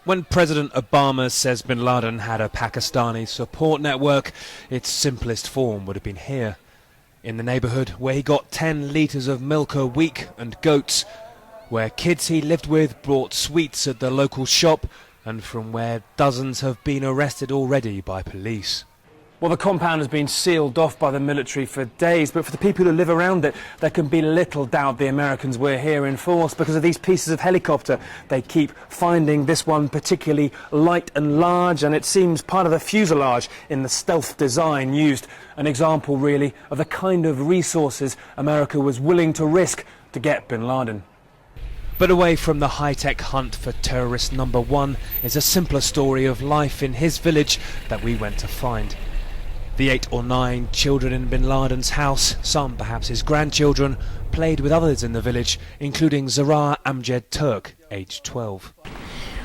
When President Obama says bin Laden had a Pakistani support network, its simplest form would have been here, in the neighbourhood where he got 10 litres of milk a week and goats, where kids he lived with brought sweets at the local shop, and from where dozens have been arrested already by police. Well, the compound has been sealed off by the military for days, but for the people who live around it, there can be little doubt the Americans were here in force because of these pieces of helicopter. They keep finding this one particularly light and large, and it seems part of the fuselage in the stealth design used. An example, really, of the kind of resources America was willing to risk to get bin Laden. But away from the high-tech hunt for terrorist number one is a simpler story of life in his village that we went to find. The 8 or 9 children in bin Laden's house, some perhaps his grandchildren, played with others in the village, including Zahra Amjad Turk, aged 12.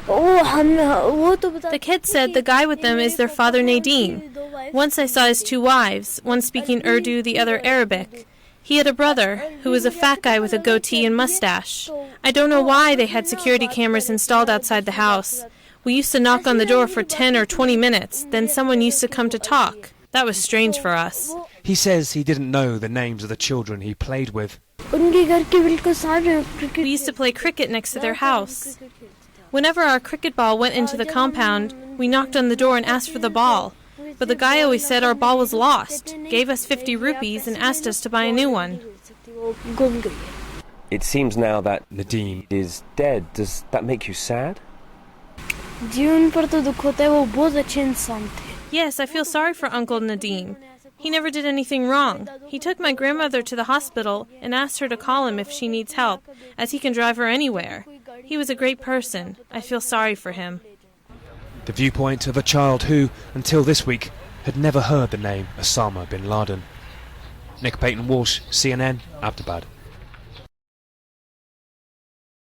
The kids said the guy with them is their father Nadim. Once I saw his 2 wives, one speaking Urdu, the other Arabic. He had a brother, who was a fat guy with a goatee and mustache. I don't know why they had security cameras installed outside the house. We used to knock on the door for 10 or 20 minutes, then someone used to come to talk. That was strange for us. He says he didn't know the names of the children he played with. We used to play cricket next to their house. Whenever our cricket ball went into the compound, we knocked on the door and asked for the ball. But the guy always said our ball was lost, gave us 50 rupees and asked us to buy a new one. It seems now that Nadim is dead. Does that make you sad? Yes, I feel sorry for Uncle Nadim. He never did anything wrong. He took my grandmother to the hospital and asked her to call him if she needs help, as he can drive her anywhere. He was a great person. I feel sorry for him. The viewpoint of a child who, until this week, had never heard the name Osama bin Laden. Nick Payton-Walsh, CNN, Abbottabad.